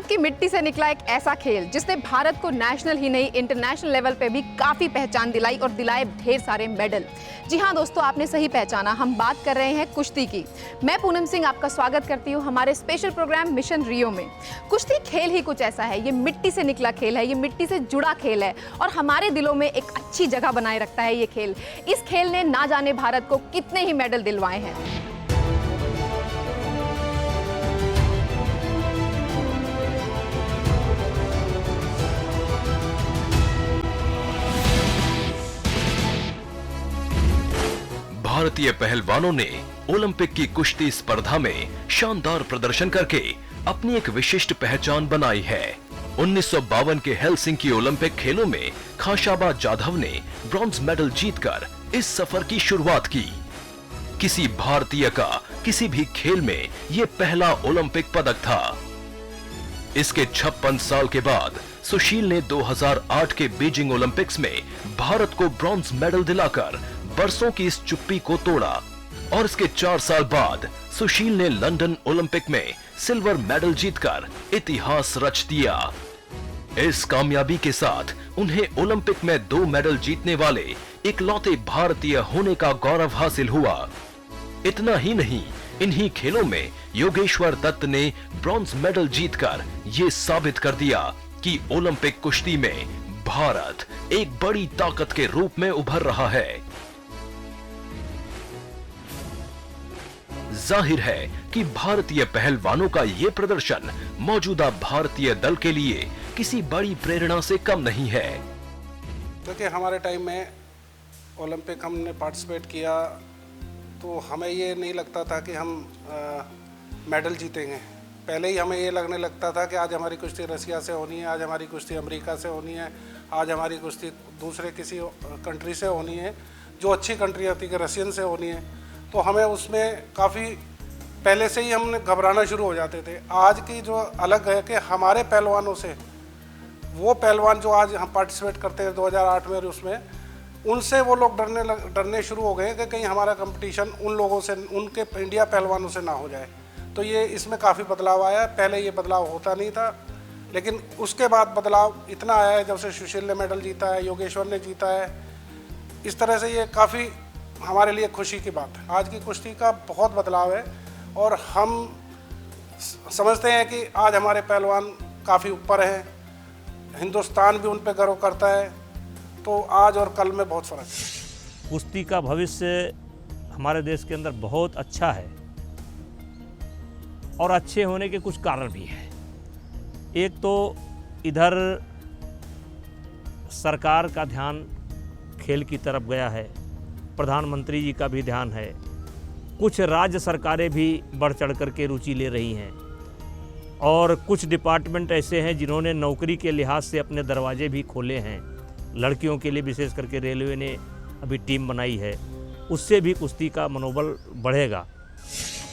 की मिट्टी से निकला एक ऐसा खेल जिसने भारत को नेशनल ही नहीं इंटरनेशनल लेवल पे भी काफ़ी पहचान दिलाई और दिलाए ढेर सारे मेडल। जी हाँ दोस्तों, आपने सही पहचाना, हम बात कर रहे हैं कुश्ती की। मैं पूनम सिंह आपका स्वागत करती हूँ हमारे स्पेशल प्रोग्राम मिशन रियो में। कुश्ती खेल ही कुछ ऐसा है, ये मिट्टी से निकला खेल है, ये मिट्टी से जुड़ा खेल है और हमारे दिलों में एक अच्छी जगह बनाए रखता है ये खेल। इस खेल ने ना जाने भारत को कितने ही मेडल दिलवाए हैं। भारतीय पहलवानों ने ओलंपिक की कुश्ती स्पर्धा में शानदार प्रदर्शन करके अपनी एक विशिष्ट पहचान बनाई है। 1952 के हेलसिंकी ओलंपिक खेलों में खाशाबा जाधव ने ब्रॉन्ज मेडल जीतकर इस सफर की शुरुआत की। किसी भारतीय का किसी भी खेल में ये पहला ओलंपिक पदक था। इसके 56 साल के बाद सुशील ने 2008 के बीजिंग ओलंपिक्स में भारत को ब्रॉन्ज मेडल दिलाकर बरसों की इस चुप्पी को तोड़ा और इसके 4 साल बाद सुशील ने लंदन ओलंपिक में सिल्वर मेडल जीतकर इतिहास रच दिया। इस कामयाबी के साथ उन्हें ओलंपिक में 2 मेडल जीतने वाले इकलौते भारतीय होने का गौरव हासिल हुआ। इतना ही नहीं, इन्हीं खेलों में योगेश्वर दत्त ने ब्रॉन्ज मेडल जीतकर ये साबित कर दिया कि ओलंपिक कुश्ती में भारत एक बड़ी ताकत के रूप में उभर रहा है। जाहिर है कि भारतीय पहलवानों का ये प्रदर्शन मौजूदा भारतीय दल के लिए किसी बड़ी प्रेरणा से कम नहीं है। क्योंकि हमारे टाइम में ओलंपिक हमने पार्टिसिपेट किया तो हमें ये नहीं लगता था कि हम मेडल जीतेंगे। पहले ही हमें ये लगने लगता था कि आज हमारी कुश्ती रसिया से होनी है, आज हमारी कुश्ती अमेरिका से होनी है, आज हमारी कुश्ती दूसरे किसी कंट्री से होनी है, जो अच्छी कंट्री होती है रशियन से होनी है। तो हमें उसमें काफ़ी पहले से ही हमने घबराना शुरू हो जाते थे। आज की जो अलग है कि हमारे पहलवानों से, वो पहलवान जो आज हम पार्टिसिपेट करते हैं 2008 में, उसमें उनसे वो लोग डरने शुरू हो गए कि कहीं हमारा कंपटीशन उन लोगों से, उनके इंडिया पहलवानों से ना हो जाए। तो ये इसमें काफ़ी बदलाव आया है। पहले ये बदलाव होता नहीं था, लेकिन उसके बाद बदलाव इतना आया है जब से सुशील ने मेडल जीता है, योगेश्वर ने जीता है। इस तरह से ये काफ़ी हमारे लिए खुशी की बात है। आज की कुश्ती का बहुत बदलाव है और हम समझते हैं कि आज हमारे पहलवान काफ़ी ऊपर हैं, हिंदुस्तान भी उन पर गर्व करता है। तो आज और कल में बहुत फ़र्क है। कुश्ती का भविष्य हमारे देश के अंदर बहुत अच्छा है और अच्छे होने के कुछ कारण भी हैं। एक तो इधर सरकार का ध्यान खेल की तरफ गया है, प्रधानमंत्री जी का भी ध्यान है, कुछ राज्य सरकारें भी बढ़ चढ़ कर के रुचि ले रही हैं और कुछ डिपार्टमेंट ऐसे हैं जिन्होंने नौकरी के लिहाज से अपने दरवाजे भी खोले हैं। लड़कियों के लिए विशेष करके रेलवे ने अभी टीम बनाई है, उससे भी कुश्ती का मनोबल बढ़ेगा।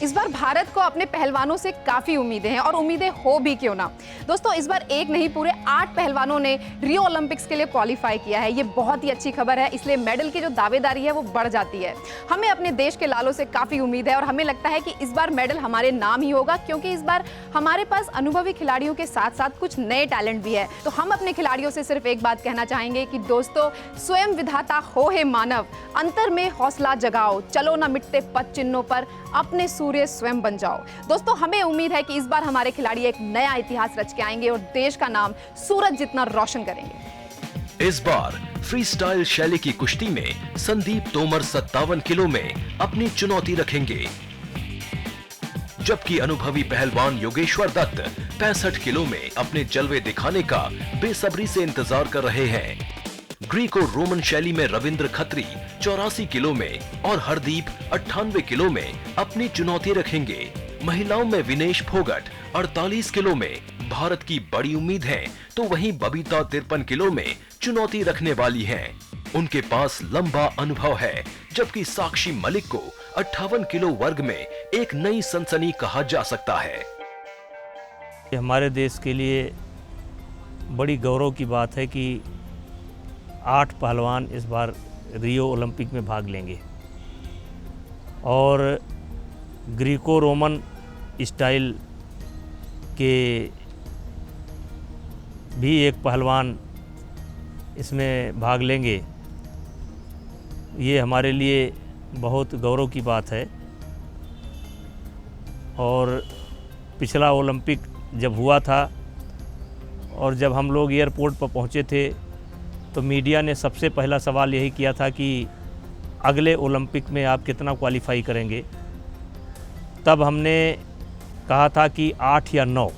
इस बार भारत को अपने पहलवानों से काफ़ी उम्मीदें हैं और उम्मीदें हो भी क्यों ना। दोस्तों, इस बार एक नहीं पूरे 8 पहलवानों ने रियो ओलंपिक्स के लिए क्वालिफाई किया है। ये बहुत ही अच्छी खबर है, इसलिए मेडल की जो दावेदारी है वो बढ़ जाती है। हमें अपने देश के लालों से काफ़ी उम्मीद है और हमें लगता है कि इस बार मेडल हमारे नाम ही होगा, क्योंकि इस बार हमारे पास अनुभवी खिलाड़ियों के साथ साथ कुछ नए टैलेंट भी है। तो हम अपने खिलाड़ियों से सिर्फ एक बात कहना चाहेंगे कि दोस्तों, स्वयं विधाता हो हे मानव, अंतर में हौसला जगाओ, चलो ना मिटते पद चिन्हों पर, अपने सूर्य स्वयं बन जाओ। दोस्तों, हमें उम्मीद है कि इस बार हमारे खिलाड़ी एक नया इतिहास रच के आएंगे और देश का नाम सूरज जितना रोशन करेंगे। इस बार फ्री स्टाइल शैली की कुश्ती में संदीप तोमर 57 किलो में अपनी चुनौती रखेंगे, जबकि अनुभवी पहलवान योगेश्वर दत्त 65 किलो में अपने जलवे दिखाने का बेसब्री से इंतजार कर रहे हैं। ग्रीको रोमन शैली में रविंद्र खत्री 84 किलो में और हरदीप 98 किलो में अपनी चुनौती रखेंगे। महिलाओं में विनेश फोगट 48 किलो में भारत की बड़ी उम्मीद है, तो वहीं बबीता 53 किलो में चुनौती रखने वाली हैं। उनके पास लंबा अनुभव है, जबकि साक्षी मलिक को 58 किलो वर्ग में एक नई सनसनी कहा जा सकता है। हमारे देश के लिए बड़ी गौरव की बात है कि 8 पहलवान इस बार रियो ओलंपिक में भाग लेंगे और ग्रीको रोमन स्टाइल के भी एक पहलवान इसमें भाग लेंगे, ये हमारे लिए बहुत गौरव की बात है। और पिछला ओलंपिक जब हुआ था और जब हम लोग एयरपोर्ट पर पहुँचे थे तो मीडिया ने सबसे पहला सवाल यही किया था कि अगले ओलंपिक में आप कितना क्वालिफाई करेंगे। तब हमने कहा था कि 8 या 9,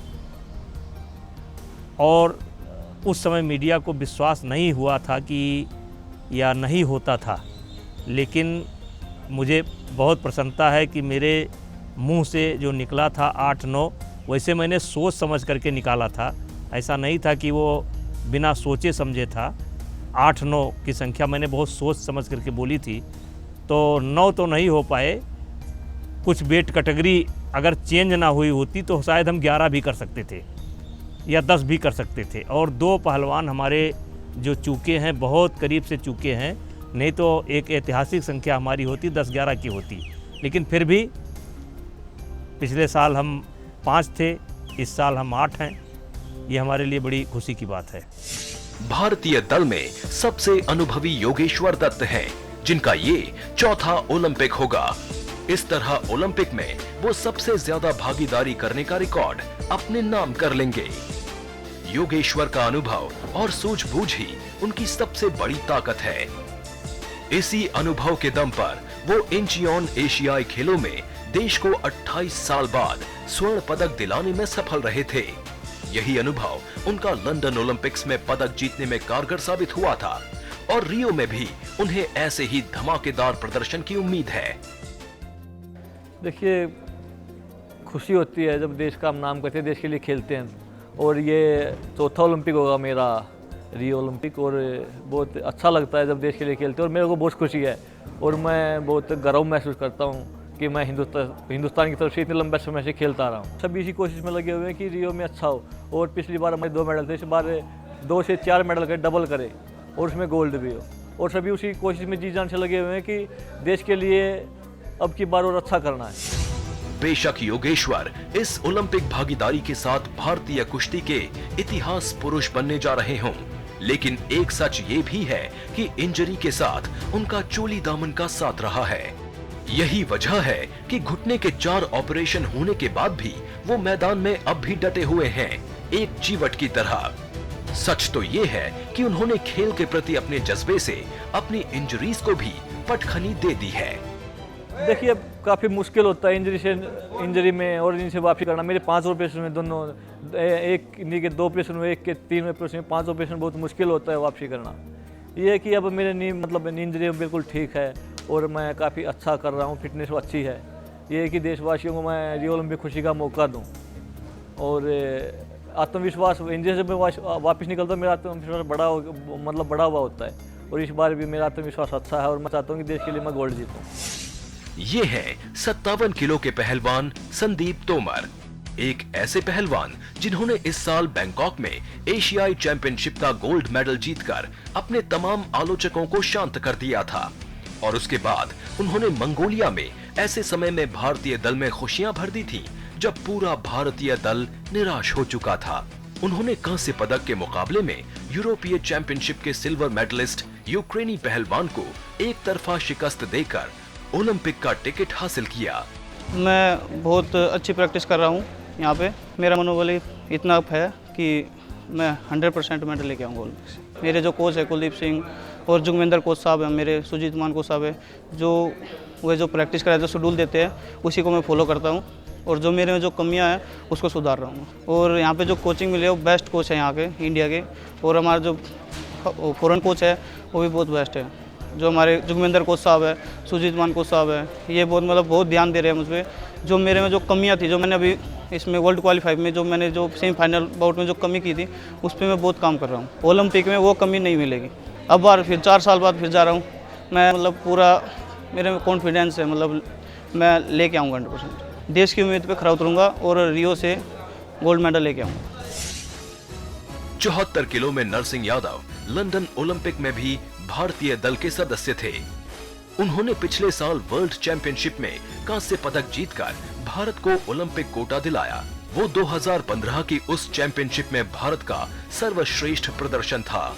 और उस समय मीडिया को विश्वास नहीं हुआ था कि या नहीं होता था, लेकिन मुझे बहुत प्रसन्नता है कि मेरे मुंह से जो निकला था 8-9, वैसे मैंने सोच समझ करके निकाला था। ऐसा नहीं था कि वो बिना सोचे समझे था। 8-9 की संख्या मैंने बहुत सोच समझ करके बोली थी। तो 9 तो नहीं हो पाए, कुछ वेट कैटेगरी अगर चेंज ना हुई होती तो शायद हम 11 भी कर सकते थे या 10 भी कर सकते थे। और 2 पहलवान हमारे जो चूके हैं, बहुत करीब से चूके हैं, नहीं तो एक ऐतिहासिक संख्या हमारी होती, 10-11 की होती। लेकिन फिर भी पिछले साल हम 5 थे, इस साल हम 8 हैं। ये हमारे लिए बड़ी खुशी की बात है। भारतीय दल में सबसे अनुभवी योगेश्वर दत्त हैं, जिनका ये चौथा ओलंपिक होगा। इस तरह ओलंपिक में वो सबसे ज्यादा भागीदारी करने का रिकॉर्ड अपने नाम कर लेंगे। योगेश्वर का अनुभव और सूझबूझ ही उनकी सबसे बड़ी ताकत है। इसी अनुभव के दम पर वो इंचियोन एशियाई खेलों में देश को 28 साल बाद स्वर्ण पदक दिलाने में सफल रहे थे। यही अनुभव उनका लंदन ओलंपिक्स में पदक जीतने में कारगर साबित हुआ था और रियो में भी उन्हें ऐसे ही धमाकेदार प्रदर्शन की उम्मीद है। देखिए, खुशी होती है जब देश का हम नाम करते हैं, देश के लिए खेलते हैं। और ये चौथा ओलंपिक होगा मेरा, रियो ओलंपिक, और बहुत अच्छा लगता है जब देश के लिए खेलते हैं और मेरे को बहुत खुशी है। और मैं बहुत गर्व महसूस करता हूँ कि मैं हिंदुस्तान की तरफ से इतने लंबे समय से खेलता आ रहा हूँ। सभी इसी कोशिश में लगे हुए हैं कि रियो में अच्छा हो। और पिछली बार हमारे 2 मेडल थे, इस बार 2 से 4 मेडल करे, डबल करे और उसमें गोल्ड भी हो। और सभी उसी कोशिश में जी जान से लगे हुए हैं कि देश के लिए अब की बार और अच्छा करना है। बेशक योगेश्वर इस ओलंपिक भागीदारी के साथ भारतीय कुश्ती के इतिहास पुरुष बनने जा रहे हों, लेकिन एक सच ये भी है कि इंजरी के साथ उनका चोली दामन का साथ रहा है। यही वजह है कि घुटने के 4 ऑपरेशन होने के बाद भी वो मैदान में अब भी डटे हुए हैं, एक जीवट की तरह। सच तो ये है कि उन्होंने खेल के प्रति अपने जज्बे से अपनी इंजरीज को भी पटखनी दे दी है। देखिए, काफ़ी मुश्किल होता है इंजरी में और इनसे वापसी करना। मेरे 5 ऑपरेशन में, दोनों एक नी के 2 ऑपरेशन हुए, एक के 3 ऑपरेशन में 5 ऑपरेशन, बहुत मुश्किल होता है वापसी करना। ये है कि अब मेरे नी इंजरी बिल्कुल ठीक है और मैं काफ़ी अच्छा कर रहा हूँ, फिटनेस अच्छी है। ये है कि देशवासियों को मैं रियो ओलंपिक खुशी का मौका दूँ और आत्मविश्वास, इंजरी से मैं वापस निकलता हूँ, मेरा आत्मविश्वास बड़ा हुआ होता है। और इस बार भी मेरा आत्मविश्वास अच्छा है और मैं चाहता हूँ कि देश के लिए मैं गोल्ड जीतूँ। ये हैं 57 किलो के पहलवान संदीप तोमर, एक ऐसे पहलवान जिन्होंने इस साल बैंकॉक में एशियाई चैंपियनशिप का गोल्ड मेडल जीतकर अपने तमाम आलोचकों को शांत कर दिया था। और उसके बाद उन्होंने मंगोलिया में ऐसे समय में भारतीय दल में खुशियां भर दी थी जब पूरा भारतीय दल निराश हो चुका था। उन्होंने कांस्य पदक के मुकाबले में यूरोपीय चैंपियनशिप के सिल्वर मेडलिस्ट यूक्रेनी पहलवान को एक तरफा शिकस्त देकर ओलंपिक का टिकट हासिल किया। मैं बहुत अच्छी प्रैक्टिस कर रहा हूँ यहाँ पे। मेरा मनोबल इतना अप है कि मैं 100% मेडल लेके आऊँगा ओलंपिक से। मेरे जो कोच है कुलदीप सिंह और जुगविंदर कोच साहब हैं, मेरे सुजीत मान कोच साहब है, जो प्रैक्टिस कराए, जो शेड्यूल देते हैं उसी को मैं फॉलो करता हूँ और जो मेरे में जो कमियाँ हैं उसको सुधार रहा हूँ। और यहाँ पे जो कोचिंग मिले वो बेस्ट कोच है यहाँ के इंडिया के, और हमारा जो फॉरेन कोच है वो भी बहुत बेस्ट है। जो हमारे जुगविंदर कोच साहब है, सुजीत मान कोच साहब है, ये बहुत ध्यान दे रहे हैं मुझ पर। जो मेरे में जो कमियाँ थी, जो मैंने अभी इसमें वर्ल्ड क्वालिफाई में जो सेमीफाइनल बाउट में जो कमी की थी उस पर मैं बहुत काम कर रहा हूँ। ओलंपिक में वो कमी नहीं मिलेगी। अब बार फिर 4 साल बाद फिर जा रहा हूँ मैं, पूरा मेरे में कॉन्फिडेंस है, मैं लेके आऊँगा 100%। देश की उम्मीद पे खरा उतरूँगा और रियो से गोल्ड मेडल लेके आऊँगा। 74 किलो में नरसिंह यादव लंदन ओलंपिक में भी भारतीय दल के सदस्य थे। उन्होंने पिछले साल वर्ल्ड चैंपियनशिप में कांस्य पदक जीतकर भारत को ओलंपिक कोटा दिलाया वो 2015 की उस चैंपियनशिप में भारत का सर्वश्रेष्ठ प्रदर्शन था।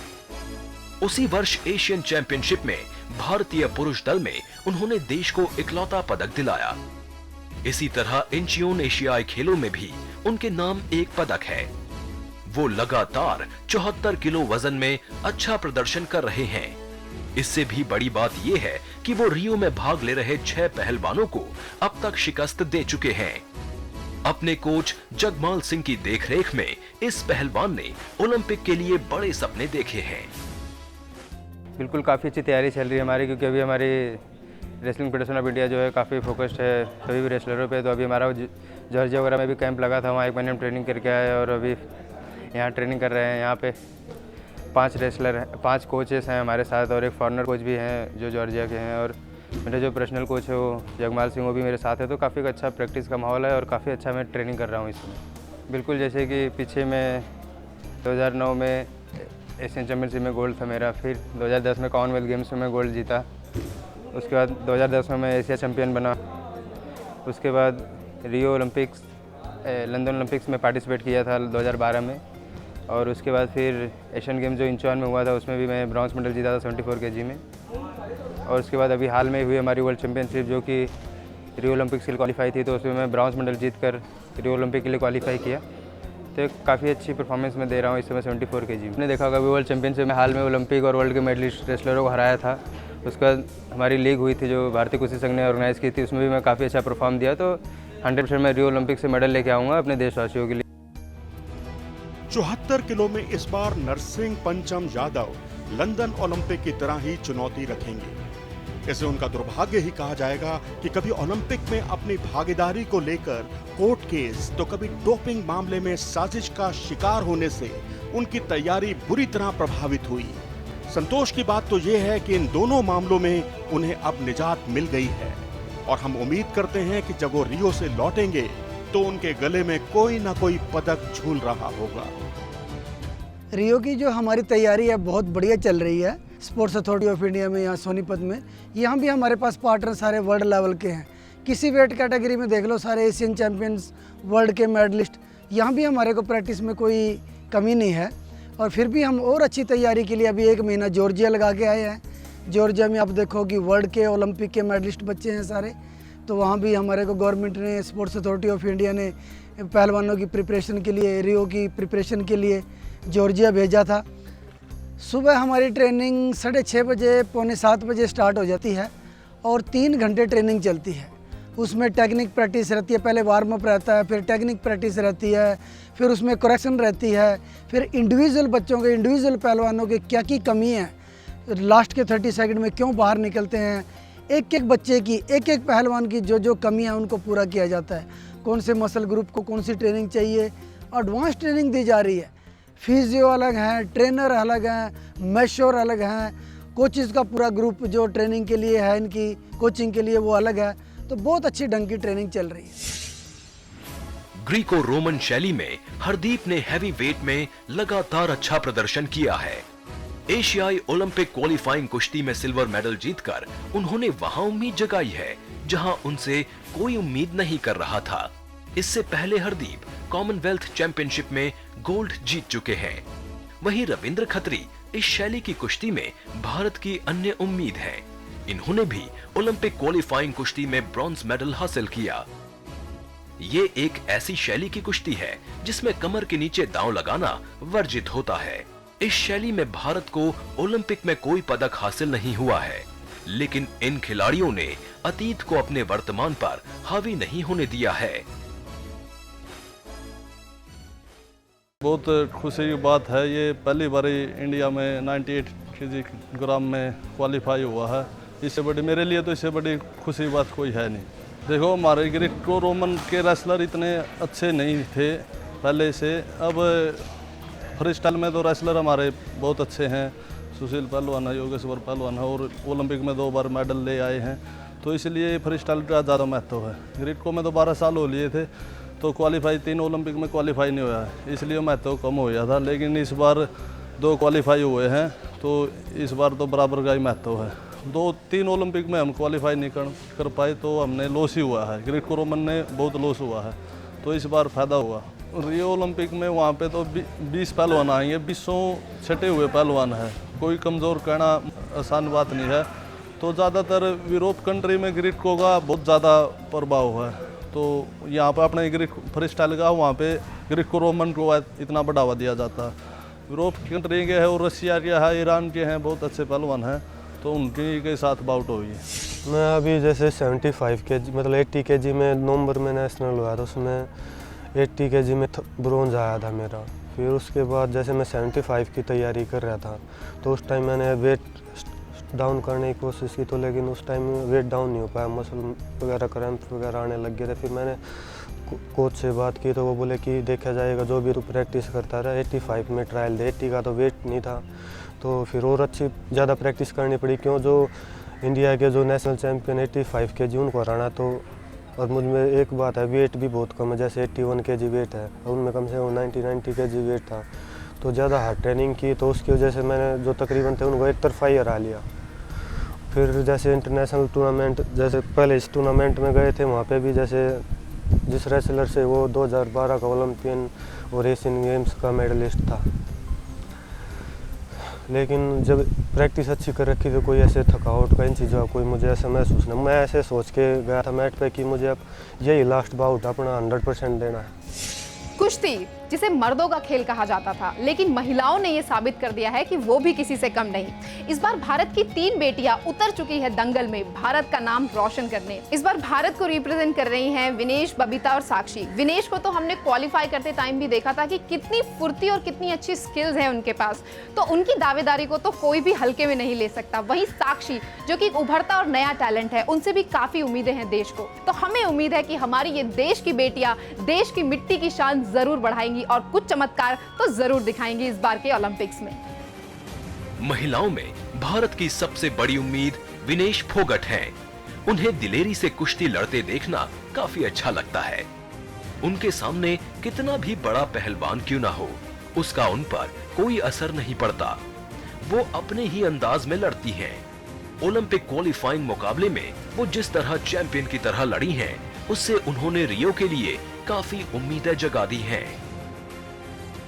उसी वर्ष एशियन चैंपियनशिप में भारतीय पुरुष दल में उन्होंने देश को इकलौता पदक दिलाया। इसी तरह इंचियोन एशियाई खेलों में भी उनके नाम एक पदक है। वो लगातार 74 किलो वजन में अच्छा प्रदर्शन कर रहे हैं। इससे भी बड़ी बात यह है कि वो रियो में भाग ले रहे 6 पहलवानों को अब तक शिकस्त दे चुके हैं। अपने कोच जगमाल सिंह की देखरेख में इस पहलवान ने ओलंपिक के लिए बड़े सपने देखे हैं। बिल्कुल काफ़ी अच्छी तैयारी चल रही है हमारी, क्योंकि अभी हमारी रेसलिंग फेडरेशन ऑफ इंडिया जो है काफ़ी फोकस्ड है सभी भी रेसलरों पे। तो अभी हमारा जॉर्जिया वगैरह में भी कैंप लगा था, वहाँ 1 महीने में ट्रेनिंग करके आए और अभी यहाँ ट्रेनिंग कर रहे हैं। यहाँ पे 5 कोचेस हैं हमारे साथ और एक फॉरेनर कोच भी हैं जो जॉर्जिया के हैं, और मेरे जो पर्सनल कोच है वो जगमाल सिंह, वो भी मेरे साथ है। तो काफ़ी अच्छा प्रैक्टिस का माहौल है और काफ़ी अच्छा मैं ट्रेनिंग कर रहा हूँ इसमें। बिल्कुल, जैसे कि पीछे मैं 2009 में एशियन चैम्पियनशिप में गोल्ड था मेरा, फिर 2010 में कॉमनवेल्थ गेम्स में मैं गोल्ड जीता, उसके बाद 2010 में मैं एशिया चैम्पियन बना, उसके बाद रियो ओलंपिक्स लंदन ओलंपिक्स में पार्टिसिपेट किया था 2012 में, और उसके बाद फिर एशियन गेम्स जो इंचॉन में हुआ था उसमें भी मैं ब्रॉन्ज मेडल जीता था 74 kg में, और उसके बाद अभी हाल में हुई हमारी वर्ल्ड चैम्पियनशिप जो कि रियो ओलंपिक्स के लिए क्वालिफाई थी, तो उसमें मैं ब्रॉन्ज मेडल जीत कर रियो ओलंपिक के लिए क्वालिफाई किया। तो काफ़ी अच्छी परफॉर्मेंस मैं दे रहा हूँ इस समय 74 kg। आपने देखा होगा वर्ल्ड चैम्पियनशिप में हाल में ओलंपिक और वर्ल्ड के मेडलिस्ट रेसलरों को हराया था। उसके बाद हमारी लीग हुई थी जो भारतीय कुश्ती संघ ने ऑर्गेनाइज की थी, उसमें भी मैं काफ़ी अच्छा परफॉर्म दिया। तो 100% मैं रियो ओलंपिक से मेडल लेके आऊँगा अपने देशवासियों के लिए। 74 किलो में इस बार नरसिंह पंचम यादव लंदन ओलंपिक की तरह ही चुनौती रखेंगे। इसे उनका दुर्भाग्य ही कहा जाएगा कि कभी ओलंपिक में अपनी भागीदारी को लेकर कोर्ट केस तो कभी डोपिंग मामले में साजिश का शिकार होने से उनकी तैयारी बुरी तरह प्रभावित हुई। संतोष की बात तो यह है कि इन दोनों मामलों में उन्हें अब निजात मिल गई है और हम उम्मीद करते हैं कि जब वो रियो से लौटेंगे तो उनके गले में कोई ना कोई पदक झूल रहा होगा। रियो की जो हमारी तैयारी है बहुत बढ़िया चल रही है। स्पोर्ट्स अथॉरिटी ऑफ इंडिया में यहाँ सोनीपत में, यहाँ भी हमारे पास पार्टनर सारे वर्ल्ड लेवल के हैं। किसी वेट कैटेगरी में देख लो, सारे एशियन चैम्पियंस, वर्ल्ड के मेडलिस्ट, यहाँ भी हमारे को प्रैक्टिस में कोई कमी नहीं है। और फिर भी हम और अच्छी तैयारी के लिए अभी 1 महीना जॉर्जिया लगा के आए हैं। जॉर्जिया में आप देखो कि वर्ल्ड के ओलंपिक के मेडलिस्ट बच्चे हैं सारे, तो वहाँ भी हमारे को गवर्नमेंट ने, स्पोर्ट्स अथॉरिटी ऑफ इंडिया ने पहलवानों की प्रिपरेशन के लिए, रियो की प्रिपरेशन के लिए जॉर्जिया भेजा था। सुबह हमारी ट्रेनिंग 6:30 बजे, 6:45 बजे स्टार्ट हो जाती है और 3 घंटे ट्रेनिंग चलती है। उसमें टेक्निक प्रैक्टिस रहती है, पहले वार्म अप रहता है, फिर टेक्निक प्रैक्टिस रहती है, फिर उसमें करेक्शन रहती है, फिर इंडिविजुअल बच्चों के, इंडिविजुअल पहलवानों के क्या की कमी है, लास्ट के 30 सेकंड में क्यों बाहर निकलते हैं, एक एक बच्चे की, एक एक पहलवान की जो जो कमियाँ उनको पूरा किया जाता है। कौन से मसल ग्रुप को कौन सी ट्रेनिंग चाहिए, एडवांस ट्रेनिंग दी जा रही है। फिजियो अलग हैं, ट्रेनर अलग हैं, मैश्योर अलग हैं, कोचेज़ का पूरा ग्रुप जो ट्रेनिंग के लिए है, इनकी कोचिंग के लिए वो अलग है। तो बहुत अच्छी ढंग की ट्रेनिंग चल रही है। ग्रीको रोमन शैली में हरदीप ने हैवी वेट में लगातार अच्छा प्रदर्शन किया है। एशियाई ओलंपिक क्वालिफाइंग कुश्ती में सिल्वर मेडल जीतकर उन्होंने वहां उम्मीद जगाई है जहां उनसे कोई उम्मीद नहीं कर रहा था। इससे पहले हरदीप कॉमनवेल्थ चैंपियनशिप में गोल्ड जीत चुके हैं। वहीं रविंद्र खत्री इस शैली की कुश्ती में भारत की अन्य उम्मीद है। इन्होंने भी ओलंपिक क्वालिफाइंग कुश्ती में ब्रॉन्ज मेडल हासिल किया। ये एक ऐसी शैली की कुश्ती है जिसमें कमर के नीचे दांव लगाना वर्जित होता है। इस शैली में भारत को ओलंपिक में कोई पदक हासिल नहीं हुआ है, लेकिन इन खिलाड़ियों ने अतीत को अपने वर्तमान पर हावी नहीं होने दिया है। बहुत खुशी की बात है, ये पहली बार इंडिया में 98 किलोग्राम में क्वालिफाई हुआ है। इससे बड़ी मेरे लिए तो इससे बड़ी खुशी की बात कोई है नहीं। देखो, हमारे ग्रीको रोमन के रेसलर इतने अच्छे नहीं थे पहले से। अब फ्री स्टाइल में तो रेसलर हमारे बहुत अच्छे हैं। सुशील पहलवान है, योगेश्वर पहलवान है और ओलंपिक में 2 बार मेडल ले आए हैं, तो इसलिए फ्री स्टाइल का ज़्यादा महत्व है। ग्रीको में तो 12 साल हो लिए थे, तो क्वालिफाई 3 ओलंपिक में क्वालिफाई नहीं हुआ है, इसलिए महत्व कम हो गया था। लेकिन इस बार 2 क्वालिफाई हुए हैं, तो इस बार तो बराबर का ही महत्व है। 2-3 ओलंपिक में हम क्वालिफाई नहीं कर पाए, तो हमने लॉस ही हुआ है। ग्रीको रोमन ने बहुत लॉस हुआ है, तो इस बार फ़ायदा हुआ। रियो ओलंपिक में वहाँ पे तो 20 पहलवान आएंगे, 20 छटे हुए पहलवान हैं, कोई कमज़ोर कहना आसान बात नहीं है। तो ज़्यादातर यूरोप कंट्री में ग्रीको का बहुत ज़्यादा प्रभाव है, तो यहाँ पे अपने ग्रीक फ्री स्टाइल का वहाँ पे ग्रीको रोमन को इतना बढ़ावा दिया जाता है। यूरोप कंट्री के हैं और रशिया के हैं, ईरान के हैं, बहुत अच्छे पहलवान हैं, तो उनके के साथ बाउट हुई है। मैं अभी जैसे 75 kg मतलब 80 kg में नवंबर में नेशनल हुआ था, उसमें 80 kg में ब्रोंज आया था मेरा। फिर उसके बाद जैसे मैं 75 की तैयारी कर रहा था, तो उस टाइम मैंने वेट डाउन करने की कोशिश की, तो लेकिन उस टाइम वेट डाउन नहीं हो पाया, मसल वगैरह क्रैम्प वगैरह आने लग गए थे। फिर मैंने कोच से बात की, तो वो बोले कि देखा जाएगा, जो भी तू प्रैक्टिस करता रहा। 85 में ट्रायल दे, 80 का तो वेट नहीं था, तो फिर और अच्छी ज़्यादा प्रैक्टिस करनी पड़ी, क्यों जो इंडिया के जो नेशनल चैम्पियन 85 kg उनको हराना। तो और मुझ में एक बात है, वेट भी बहुत कम है, जैसे 81 kg वेट है, और उनमें कम से कम 90 kg वेट था, तो ज़्यादा हार्ड ट्रेनिंग की, तो उसकी वजह से मैंने जो तकरीबन थे उनको एक तरफा ही हरा लिया। फिर जैसे इंटरनेशनल टूर्नामेंट, जैसे पहले इस टूर्नामेंट में गए थे, वहाँ पे भी जैसे जिस रेसलर से वो 2012 का ओलंपियन और एशियन गेम्स का मेडलिस्ट था, लेकिन जब प्रैक्टिस अच्छी कर रखी तो कोई ऐसे थकावट का इन चीज़ों का कोई मुझे ऐसा महसूस नहीं। मैं ऐसे सोच के गया था मैट पे कि मुझे अब यही लास्ट बाउट अपना 100% देना है। कुश्ती जिसे मर्दों का खेल कहा जाता था, लेकिन महिलाओं ने यह साबित कर दिया है कि वो भी किसी से कम नहीं। इस बार भारत की 3 बेटियां उतर चुकी है दंगल में भारत का नाम रोशन करने। इस बार भारत को रिप्रेजेंट कर रही हैं विनेश, बबीता और साक्षी। विनेश को तो हमने क्वालिफाई करते टाइम भी देखा था कि कितनी फुर्ती और कितनी अच्छी स्किल्स हैं उनके पास, तो उनकी दावेदारी को तो कोई भी हल्के में नहीं ले सकता। वहीं साक्षी जो कि एक उभरता और नया टैलेंट है, उनसे भी काफी उम्मीदें हैं देश को। तो हमें उम्मीद है कि हमारी ये देश की बेटियां देश की मिट्टी की शान जरूर बढ़ाएंगी और कुछ चमत्कार तो जरूर दिखाएंगी इस बार के ओलंपिक्स में। महिलाओं में भारत की सबसे बड़ी उम्मीद विनेश फोगट हैं। उन्हें दिलेरी से कुश्ती लड़ते देखना काफी अच्छा लगता है। उनके सामने कितना भी बड़ा पहलवान क्यों ना हो, उसका उन पर कोई असर नहीं पड़ता। वो अपने ही अंदाज में लड़ती हैं। ओलंपिक क्वालिफाइंग मुकाबले में वो जिस तरह चैंपियन की तरह लड़ी हैं, उससे उन्होंने रियो के लिए काफी उम्मीदें जगा दी हैं।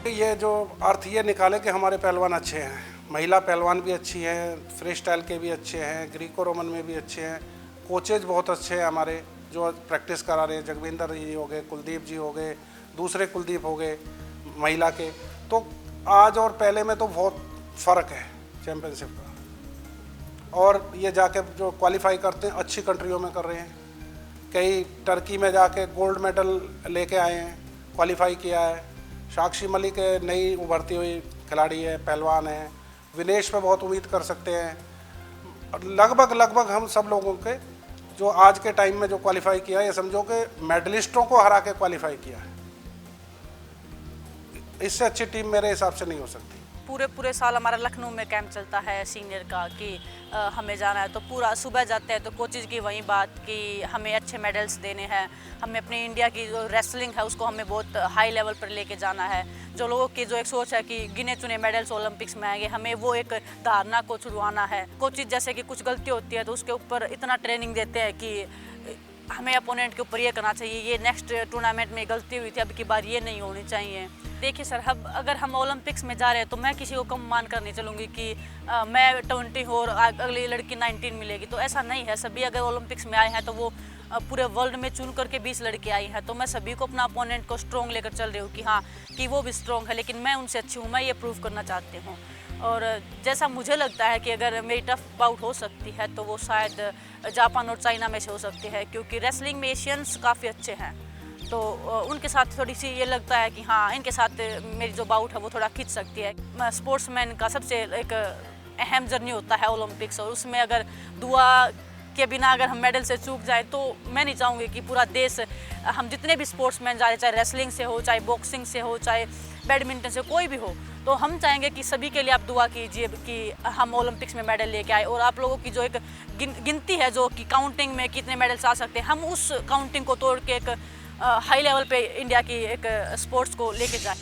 ये जो अर्थ ये निकाले कि हमारे पहलवान अच्छे हैं, महिला पहलवान भी अच्छी हैं, फ्री स्टाइल के भी अच्छे हैं, ग्रीको रोमन में भी अच्छे हैं, कोचेज बहुत अच्छे हैं हमारे जो प्रैक्टिस करा रहे हैं। जगविंदर जी हो गए, कुलदीप जी हो गए, दूसरे कुलदीप हो गए महिला के। तो आज और पहले में तो बहुत फ़र्क है चैम्पियनशिप का। और ये जाके जो क्वालिफाई करते हैं अच्छी कंट्रियों में कर रहे हैं। कई टर्की में जाके गोल्ड मेडल लेके आए हैं, क्वालिफाई किया है। साक्षी मलिक नई उभरती हुई खिलाड़ी है, पहलवान है। विनेश पे बहुत उम्मीद कर सकते हैं। लगभग हम सब लोगों के जो आज के टाइम में जो क्वालिफाई किया है, ये समझो कि मेडलिस्टों को हरा के क्वालिफाई किया है। इससे अच्छी टीम मेरे हिसाब से नहीं हो सकती। पूरे साल हमारा लखनऊ में कैंप चलता है सीनियर का कि हमें जाना है, तो पूरा सुबह जाते हैं तो कोचेज की वही बात कि हमें अच्छे मेडल्स देने हैं, हमें अपनी इंडिया की जो रेसलिंग है उसको हमें बहुत हाई लेवल पर लेके जाना है। जो लोगों की जो एक सोच है कि गिने चुने मेडल्स ओलंपिक्स में आएंगे, हमें वो एक धारणा को छुड़वाना है। कोचेज जैसे कि कुछ गलती होती है तो उसके ऊपर इतना ट्रेनिंग देते हैं कि हमें अपोनेंट के ऊपर ये करना चाहिए, ये नेक्स्ट टूर्नामेंट में गलती हुई थी, अब की बार ये नहीं होनी चाहिए। देखिए सर, अगर हम ओलंपिक्स में जा रहे हैं तो मैं किसी को कम मान कर नहीं चलूँगी कि मैं 20 हो और अगली लड़की 19 मिलेगी, तो ऐसा नहीं है। सभी अगर ओलंपिक्स में आए हैं तो वो पूरे वर्ल्ड में चुन करके 20 लड़के आई हैं, तो मैं सभी को अपना अपोनेंट को स्ट्रॉन्ग लेकर चल रही हूँ कि हाँ कि वो भी स्ट्रॉन्ग है, लेकिन मैं उनसे अच्छी हूँ, मैं ये प्रूव करना चाहती हूँ। और जैसा मुझे लगता है कि अगर मेरी टफ बाउट हो सकती है तो वो शायद जापान और चाइना में से हो सकती है, क्योंकि रेसलिंग में एशियंस काफ़ी अच्छे हैं, तो उनके साथ थोड़ी सी ये लगता है कि हाँ इनके साथ मेरी जो बाउट है वो थोड़ा खींच सकती है। स्पोर्ट्समैन का सबसे एक अहम जर्नी होता है ओलंपिक्स, और उसमें अगर दुआ के बिना अगर हम मेडल से चूक जाए तो मैं नहीं चाहूँगी कि पूरा देश, हम जितने भी स्पोर्ट्समैन जा रहे, चाहे रेसलिंग से हो, चाहे बॉक्सिंग से हो, चाहे बैडमिंटन से, कोई भी हो, तो हम चाहेंगे कि सभी के लिए आप दुआ कीजिए कि हम ओलंपिक्स में मेडल लेके आए। और आप लोगों की जो एक गिनती है जो कि काउंटिंग में कितने मेडल्स आ सकते हैं, हम उस काउंटिंग को तोड़ के एक हाई लेवल पे इंडिया की एक स्पोर्ट्स को लेके जाए।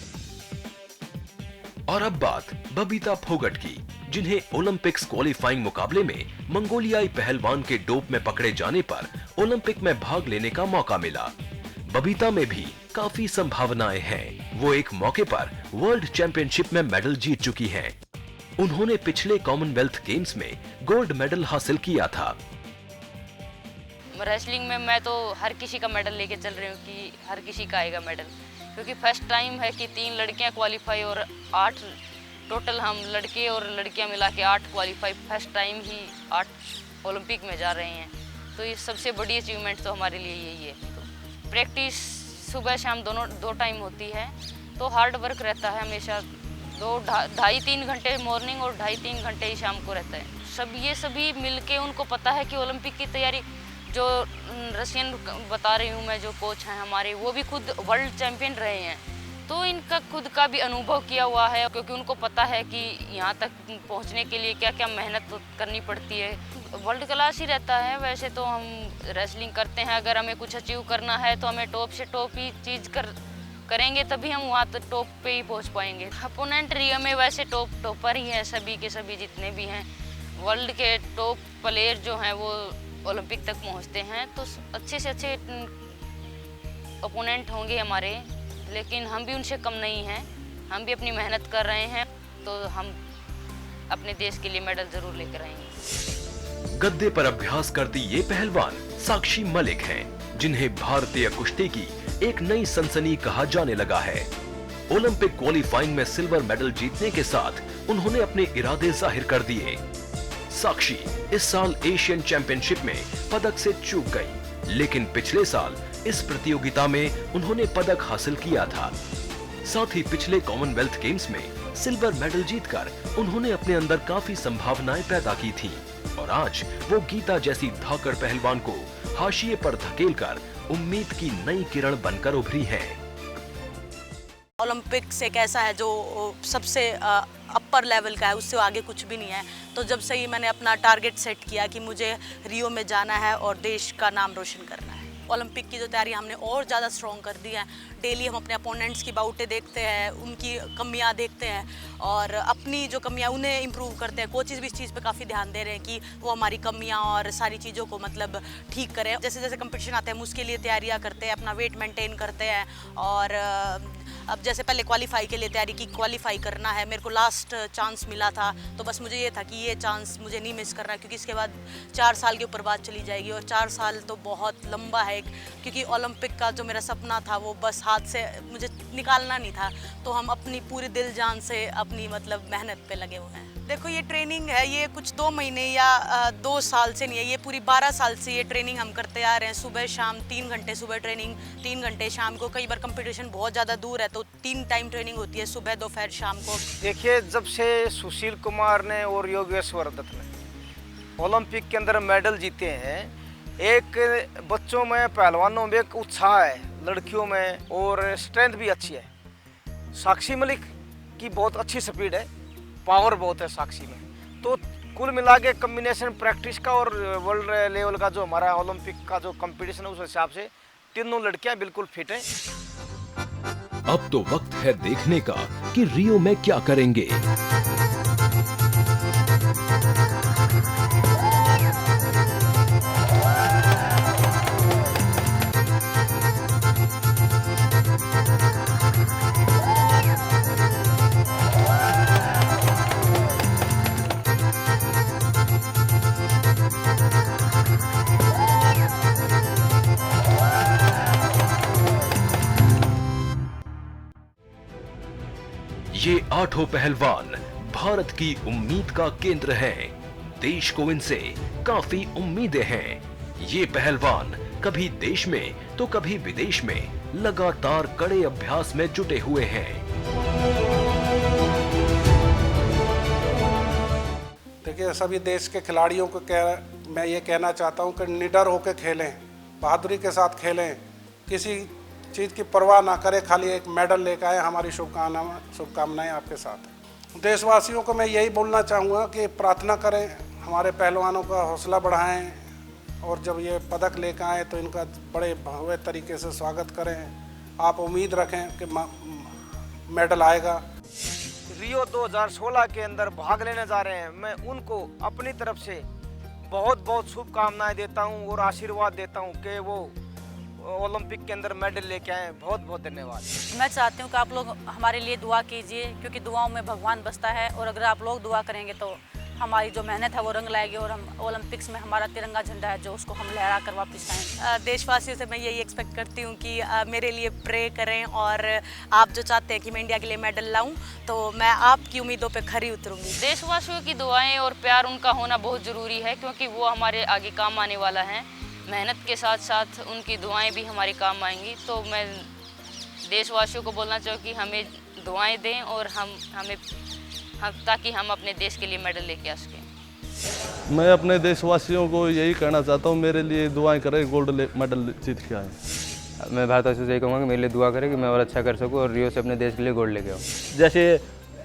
और अब बात बबीता फोगट की, जिन्हें ओलंपिक्स क्वालिफाइंग मुकाबले में मंगोलियाई पहलवान के डोप में पकड़े जाने पर ओलंपिक में भाग लेने का मौका मिला। बबीता में भी काफी संभावनाएं हैं। वो एक मौके पर वर्ल्ड चैंपियनशिप में मेडल जीत चुकी हैं। उन्होंने पिछले कॉमनवेल्थ गेम्स में गोल्ड मेडल हासिल किया था। रेसलिंग में मैं तो हर किसी का मेडल लेके चल रही हूँ कि हर किसी का आएगा मेडल, क्योंकि फर्स्ट टाइम है कि 3 लड़कियाँ क्वालिफाई और 8 टोटल हम लड़के और लड़कियाँ मिला के 8 क्वालिफाई, फर्स्ट टाइम ही 8 ओलंपिक में जा रहे हैं। तो ये सबसे बड़ी अचीवमेंट तो हमारे लिए यही है। तो प्रैक्टिस सुबह शाम दोनों 2 टाइम होती है, तो हार्ड वर्क रहता है हमेशा। 2-2.5-3 घंटे मॉर्निंग और 2.5-3 घंटे ही शाम को रहता है। ये सभी मिलके उनको पता है कि ओलंपिक की तैयारी, जो रशियन बता रही हूँ मैं, जो कोच हैं हमारे, वो भी खुद वर्ल्ड चैंपियन रहे हैं, तो इनका खुद का भी अनुभव किया हुआ है, क्योंकि उनको पता है कि यहाँ तक पहुँचने के लिए क्या क्या मेहनत करनी पड़ती है। वर्ल्ड क्लास ही रहता है। वैसे तो हम रेसलिंग करते हैं, अगर हमें कुछ अचीव करना है तो हमें टॉप से टॉप ही चीज़ करेंगे, तभी हम वहाँ तक टॉप पे ही पहुँच पाएंगे। अपोनेंट रियो में वैसे टॉपर ही हैं, सभी के सभी जितने भी हैं वर्ल्ड के टॉप प्लेयर जो हैं वो ओलंपिक तक पहुंचते हैं, तो अच्छे से अच्छे ओपोनेंट होंगे हमारे, लेकिन हम भी उनसे कम नहीं हैं। हम भी अपनी मेहनत कर रहे हैं, तो हम अपने देश के लिए मेडल जरूर लेकर आएंगे। गद्दे पर अभ्यास करती ये पहलवान साक्षी मलिक हैं, जिन्हें भारतीय कुश्ती की एक नई सनसनी कहा जाने लगा है। ओलंपिक क्वालिफाइंग में सिल्वर मेडल जीतने के साथ उन्होंने अपने इरादे जाहिर कर दिए। साक्षी इस साल एशियन चैंपियनशिप में पदक से चूक गई, लेकिन पिछले साल इस प्रतियोगिता में उन्होंने पदक हासिल किया था। साथ ही पिछले कॉमनवेल्थ गेम्स में सिल्वर मेडल जीतकर उन्होंने अपने अंदर काफी संभावनाएं पैदा की थी, और आज वो गीता जैसी धाकड़ पहलवान को हाशिए पर धकेलकर उम्मीद की नई किरण बनकर उभरी हैं। ओलंपिक्स एक ऐसा है जो सबसे अपर लेवल का है, उससे आगे कुछ भी नहीं है। तो जब से ही मैंने अपना टारगेट सेट किया कि मुझे रियो में जाना है और देश का नाम रोशन करना है। ओलंपिक की जो तैयारी हमने और ज़्यादा स्ट्रॉन्ग कर दी है। डेली हम अपने अपोनेंट्स की बाउटें देखते हैं, उनकी कमियां देखते हैं और अपनी जो कमियां उन्हें इम्प्रूव करते हैं। कोचेज़ भी इस चीज़ पे काफ़ी ध्यान दे रहे हैं कि वो हमारी कमियां और सारी चीज़ों को मतलब ठीक करें। जैसे जैसे कंपटीशन आते हैं हम उसके लिए तैयारियां करते हैं, अपना वेट मेंटेन करते हैं। और अब जैसे पहले क्वालिफाई के लिए तैयारी की, क्वालिफाई करना है, मेरे को लास्ट चांस मिला था, तो बस मुझे ये था कि ये चांस मुझे नहीं मिस करना, क्योंकि इसके बाद 4 साल के ऊपर बात चली जाएगी और 4 साल तो बहुत लंबा है। क्योंकि ओलंपिक का जो मेरा सपना था वो बस हाथ से मुझे निकालना नहीं था, तो हम अपनी पूरी दिल जान से अपनी मतलब मेहनत पे लगे हुए हैं। देखो ये ट्रेनिंग है, ये कुछ 2 महीने या 2 साल से नहीं है, ये पूरी 12 साल से ये ट्रेनिंग हम करते आ रहे हैं। सुबह शाम 3 घंटे सुबह ट्रेनिंग, 3 घंटे शाम को। कई बार कंपटीशन बहुत ज़्यादा दूर है तो 3 टाइम ट्रेनिंग होती है, सुबह दोपहर शाम को। देखिए, जब से सुशील कुमार ने और योगेश्वर दत्त ने ओलंपिक के अंदर मेडल जीते हैं, एक बच्चों में, पहलवानों में एक उत्साह है, लड़कियों में, और स्ट्रेंथ भी अच्छी है। साक्षी मलिक की बहुत अच्छी स्पीड है, पावर बहुत है साक्षी में। तो कुल मिला के कम्बिनेशन प्रैक्टिस का और वर्ल्ड लेवल का जो हमारा ओलंपिक का जो कंपटीशन है, उस हिसाब से तीनों लड़कियां बिल्कुल फिट हैं। अब तो वक्त है देखने का कि रियो में क्या करेंगे। ये 8 पहलवान भारत की उम्मीद का केंद्र हैं। देश को इनसे काफी उम्मीदें हैं। ये पहलवान कभी देश में तो कभी विदेश में लगातार कड़े अभ्यास में जुटे हुए हैं। देखिए, सभी देश के खिलाड़ियों को मैं ये कहना चाहता हूँ कि निडर होकर खेलें, बहादुरी के साथ खेलें, किसी चीज़ की परवाह ना करें, खाली एक मेडल लेकर आए। हमारी शुभकामनाएं आपके साथ। देशवासियों को मैं यही बोलना चाहूँगा कि प्रार्थना करें, हमारे पहलवानों का हौसला बढ़ाएं, और जब ये पदक लेकर आए तो इनका बड़े भव्य तरीके से स्वागत करें। आप उम्मीद रखें कि मेडल आएगा। रियो 2016 के अंदर भाग लेने जा रहे हैं, मैं उनको अपनी तरफ से बहुत बहुत शुभकामनाएं देता हूं और आशीर्वाद देता हूं कि वो ओलंपिक के अंदर मेडल लेके आए। बहुत बहुत धन्यवाद। मैं चाहती हूँ कि आप लोग हमारे लिए दुआ कीजिए, क्योंकि दुआओं में भगवान बसता है, और अगर आप लोग दुआ करेंगे तो हमारी जो मेहनत है वो रंग लाएगी, और हम ओलंपिक्स में हमारा तिरंगा झंडा है जो उसको हम लहरा कर वापस आएंगे। देशवासियों से मैं यही एक्सपेक्ट करती हूँ कि मेरे लिए प्रे करें, और आप जो चाहते हैं कि मैं इंडिया के लिए मेडल लाऊं, तो मैं आपकी उम्मीदों पे खरी उतरूंगी। देशवासियों की दुआएं और प्यार उनका होना बहुत ज़रूरी है, क्योंकि वो हमारे आगे काम आने वाला है। मेहनत के साथ साथ उनकी दुआएं भी हमारे काम आएंगी। तो मैं देशवासियों को बोलना चाहूँ कि हमें दुआएं दें, और ताकि हम अपने देश के लिए मेडल लेके आ सकें। मैं अपने देशवासियों को यही कहना चाहता हूँ, मेरे लिए दुआएं करें, गोल्ड मेडल जीत के आए। मैं भारतवासियों से यही कहूँगा कि मेरे लिए दुआ करें कि मैं और अच्छा कर सकूँ और रियो से अपने देश के लिए गोल्ड लेके आऊँ। जैसे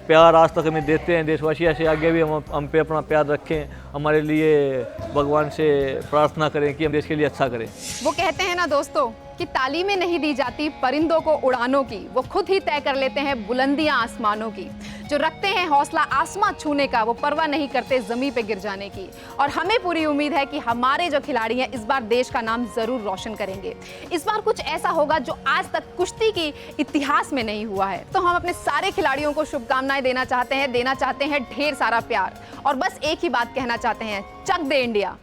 प्यार आज तक हमें देते हैं देशवासी, ऐसे आगे भी हम पे अपना प्यार रखें, हमारे लिए भगवान से प्रार्थना करें कि हम देश के लिए अच्छा करें। वो कहते हैं ना दोस्तों कि तालीमें नहीं दी जाती परिंदों को उड़ानों की, वो खुद ही तय कर लेते हैं बुलंदियां आसमानों की। जो रखते हैं हौसला आसमां छूने का, वो परवाह नहीं करते जमीन पे गिर जाने की। और हमें पूरी उम्मीद है कि हमारे जो खिलाड़ी हैं इस बार देश का नाम जरूर रोशन करेंगे। इस बार कुछ ऐसा होगा जो आज तक कुश्ती की इतिहास में नहीं हुआ है। तो हम अपने सारे खिलाड़ियों को शुभकामनाएं देना चाहते हैं ढेर सारा प्यार, और बस एक ही बात कहना चाहते हैं, चक दे इंडिया।